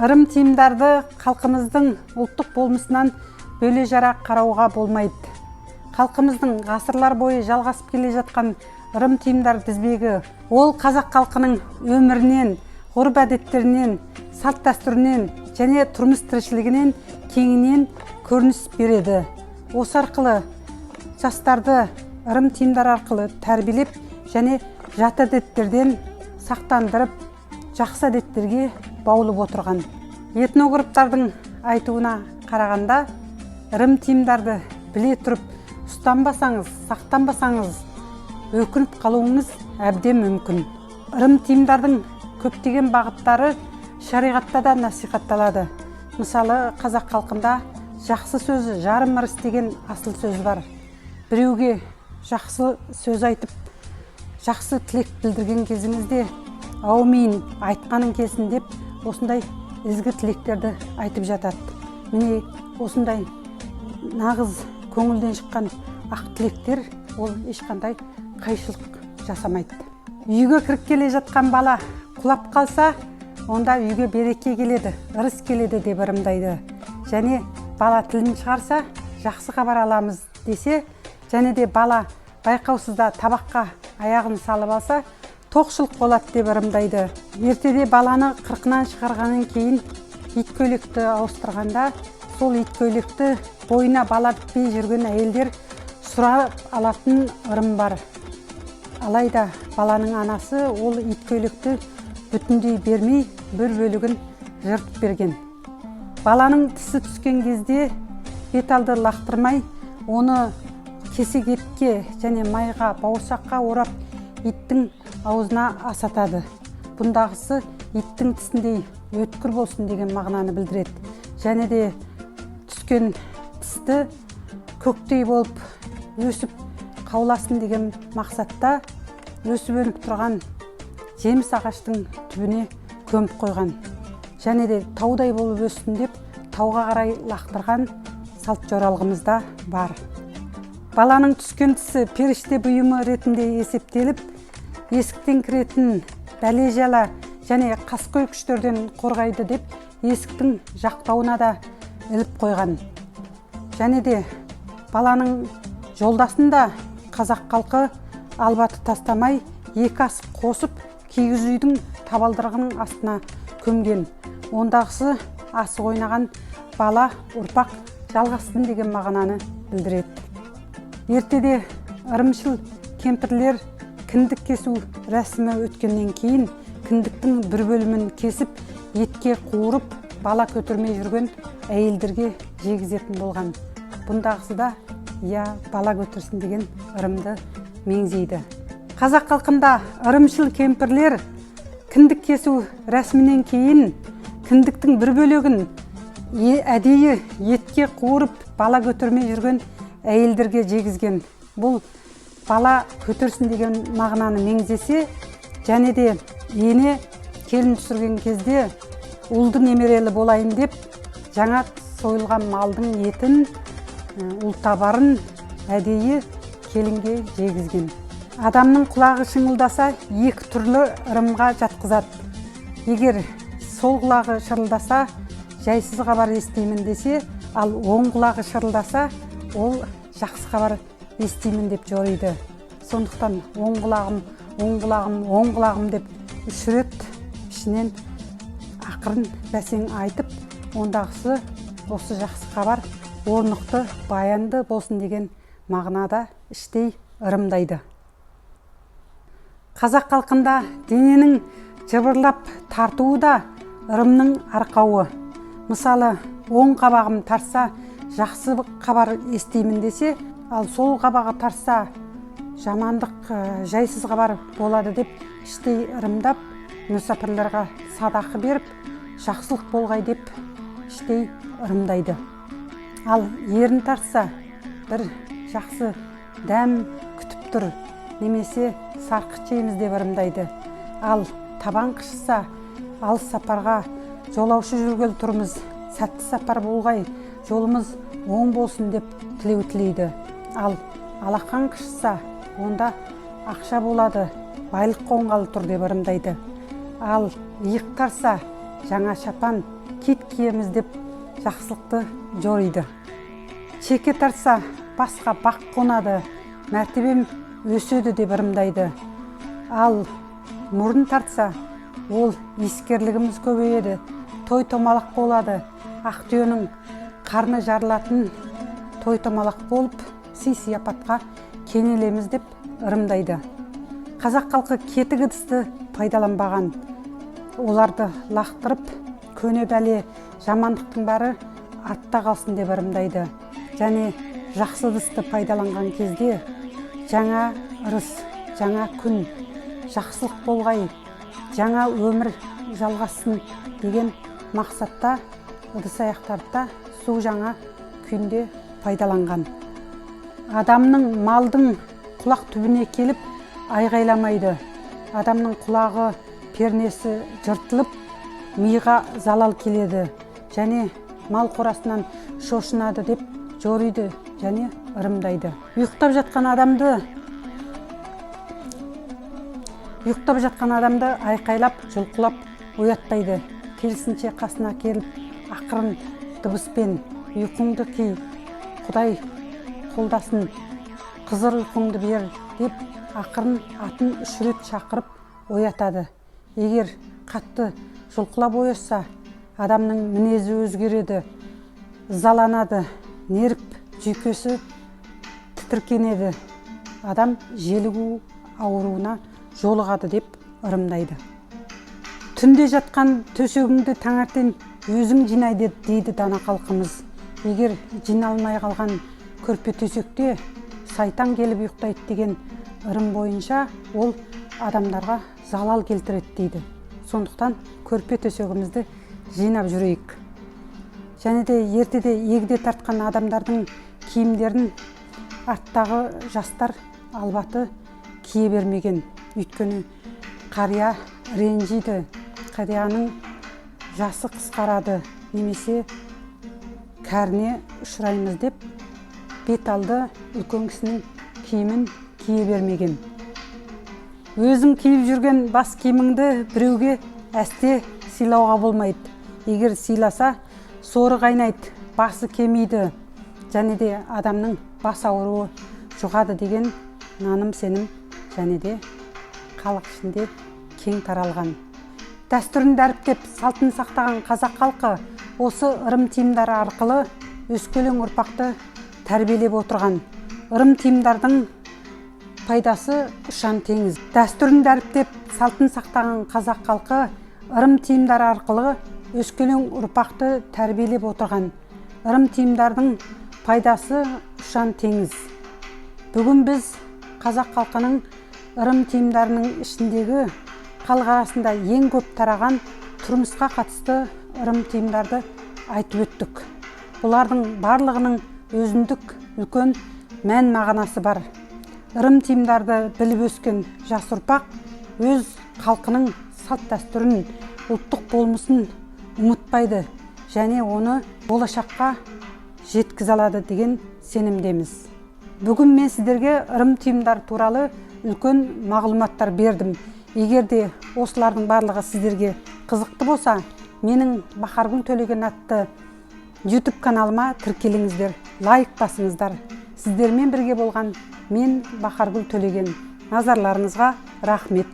Ырым тиымдарды халқымыздың ұлттық болмысынан бөле жара қарауға болмайды. Халқымыздың ғасырлар бойы жалғасып келе жатқан ырым тиымдар тізбегі ол қазақ халқының өмірінен, ғұрып әдеттерінен, салт дәстүрінен және тұрмыс тіршілігінен кеңінен көрініс береді. Осы арқылы жастарды ырым тиымдар арқылы тәрбиелеп және жат әдеттерден сақтандырып, жақсы әдеттерге баулып отырған. Этнографтардың айтуына қарағанда, ырым тиымдарды біле тұрып, ұстанбасаңыз, сақтанбасаңыз, өкініп қалуыңыз әбден мүмкін. Ырым тиымдардың көптеген бағыттары шариғатта да насихатталады. Мысалы, қазақ халқында жақсы сөзі жарым ырыс деген асыл сөз бар. Біреуге жақсы сөз айтып, жақсы тілек білдірген кезіңізде аумин айтқаның келсін деп осындай ізгі тілектерді айтып жатады. Міне осындай нағыз көңілден шыққан ақ тілектер ол ешқандай қайшылық жасамайды. Үйге кіріп келе жатқан бала құлап қалса, онда үйге береке келеді, ырыс келеді деп ырымдайды. Және бала тілін шығарса, жақсы хабар аламыз десе, және де бала байқаусызда табаққа аяғын салып алса, тоқшылық болады деп ырымдайды. Ертеде баланы қырқынан шығарғаннан кейін ит көйлекті ауыстырғанда, сол ит көйлекті бойына бала бітпей жүрген әйелдер сұрап алатын ырым бар. Алайда баланың анасы ол ит көйлекті бүтіндей бермей, бір бөлігін жыртып берген. Баланың тісі түскен кезде бет алды лақтырмай, оны кесек етке және майға, бауырсаққа орап, иттің аузына асатады. Бұндағысы иттің тісіндей өткір болсын деген мағынаны білдіреді. Және де түскен тісті көктей болып өсіп қауласын деген мақсатта өсіп өніп тұрған жеміс ағаштың түбіне көміп қойған. Және де таудай болып өссін деп тауға қарай лақтырған салт жоралғымызда бар. Баланың түскен тісі періште бұйымы ретінде есептеліп, есіктен кіретін бәле жала және қаскөй күштерден қорғайды деп есіктің жақтауына да іліп қойған. Және де баланың жолдасын да қазақ халқы албаты тастамай, екі асып қосып, кигіз үйдің табалдырығының астына көмген. Ондағысы асық ойнаған бала ұрпақ жалғасын деген мағынаны білдіреді. Ертеде ырымшыл кемпірлер кіндік кесу рәсімі өткеннен кейін кіндіктің бір бөлімін кесіп, етке қуырып, бала көтермей жүрген әйелдерге жегізетін болған. Бұндағысы да бала көтерсін деген ырымды меңзейді. Қазақ халқында ырымшыл кемпірлер кіндік кесу рәсімінен кейін кіндіктің бір бөлігін әдейі етке қуырып, бала көтермей жүрген әйелдерге жегізген. Бұл бала көтерсін деген мағынаны меңзесе, және де ене келін түсірген кезде ұлды немерелі болайын деп, жаңа сойылған малдың етін, ұлтабарын әдейі келінге жегізген. Адамның құлағы шыңылдаса, екі түрлі ырымға жатқызады. Егер сол құлағы шырылдаса, жайсыз хабар естимін десе, ал оң құлағы шырылдаса, ол жақсы хабар естимін деп жориды. Сондықтан оң құлағым, оң құлағым, оң құлағым деп үш рет ішінен ақырын бәсең айтып, ондағысы осы жақсы хабар орнықты, баянды болсын деген мағынада іштей ырымдайды. Қазақ халқында дененің жыбырлап тартуы да ырымның арқауы. Мысалы, оң қабағым тарса, жақсы хабар естимін десе, ал сол қабағы тарса, жамандық, жайсыз хабар болады деп іштей ырымдап, мүсәпірлерге садақы беріп, жақсылық болғай деп іштей ырымдайды. Ал ерін тарса, бір жақсы дәм күтіп тұр, немесе сарқыт жейміз деп ырымдайды. Ал табан қышса, алыс сапарға жолаушы жүргел тұрмыз, сәтті сапар болғай, жолымыз оң болсын деп тілеу тілейді. Ал алақан қышса, онда ақша болады, байлық қонғалы тұр деп ырымдайды. Ал иық тарса, жаңа шапан, кит киеміз деп жақсылықты жориды. Шеке тартса басқа бақ қонады, мәртебем өседі деп ырымдайды. Ал мұрын тартса, ол ескерлігіміз көбейеді, той томалақ болады. Ақтүйенің қарны жарылатын той томалақ болып, сый-сияпатқа кенелеміз деп ырымдайды. Қазақ халқы кетік ыдысты пайдаланбаған. Оларды лақтырып, көне бәле жамандықтың бәрі артта қалсын деп ырымдайды. Және жақсы ыдысты пайдаланған кезде жаңа ырыс, жаңа күн, жақсылық болғай, жаңа өмір жалғасын деген мақсатта ыдыс аяқтарда су жаңа күйінде пайдаланған. Адамның, малдың құлақ түбіне келіп айғайламайды. Адамның құлағы, пернесі жыртылып, миға залал келеді және мал қорасынан шошынады деп жориды және ырымдайды. Ұйықтап жатқан адамды айқайлап, жұлқылап оятпайды. Керісінше қасына келіп, ақырын дыбыспен ұйқыңды кей, Құдай қолдасын, қызыр ұйқыңды бер деп ақырын атын 3 рет шақырып оятады. Егер қатты жұлқылап оятса, адамның мінезі өзгереді, ызаланады, нерв жүйкесі тітіркенеді. Адам желігу ауруына жолығады деп ырымдайды. Түнде жатқан төсегіңді таңертең өзің жинайды дейді дана халқымыз. Егер жиналмай қалған көрпе төсекте сайтан келіп ұйықтайды деген ырым бойынша ол адамдарға залал келтіреді дейді. Сондықтан көрпе төсегімізді жинап жүрейік. Және де ертеде егде тартқан адамдардың киімдерін арттағы жастар албаты кие бермеген. Өйткені қария ренжиді, қарияның жасы қысқарады, немесе кәріне ұшыраймыз деп бет алды үлкен кісінің киімін кие бермеген. Өзің киіп жүрген бас киіміңді біреуге әсте сыйлауға болмайды. Егер сыйласа, соры қайнайды, басы кемейді, және де адамның бас ауруы жұғады деген наным сенім және де халық ішінде кең таралған. Дәстүрін дәріптеп, салтын сақтаған қазақ халқы осы ырым тиымдары арқылы өскелең ұрпақты тәрбиелеп отырған. Ырым тиымдардың пайдасы ұшан теңіз. Дәстүрін дәріптеп, салтын сақтаған қазақ халқы ырым тиымдары арқылы өскелең ұрпақты тәрбиелеп отырған. Ырым тиымдардың пайдасы ұшан теңіз. Бүгін біз қазақ халқының ырым тиымдарының ішіндегі халық арасында ең көп тараған тұрмысқа қатысты ырым тиымдарды айтып өттік. Бұлардың барлығының өзіндік үлкен мән мағынасы бар. Ырым тиымдарды біліп өскен жас ұрпақ өз халқының салт дәстүрін, ұлттық болмысын ұмытпайды және оны болашаққа жеткізе алады деген сенімдеміз. Бүгін мен сіздерге ырым тиымдар туралы үлкен мағлұматтар бердім. Егер де осылардың барлығы сіздерге қызықты болса, менің Бахаргүл Төлеген атты YouTube каналыма тіркеліңіздер, лайк басыңыздар. Сіздермен бірге болған мен Бахаргүл Төлеген. Назарларыңызға рахмет.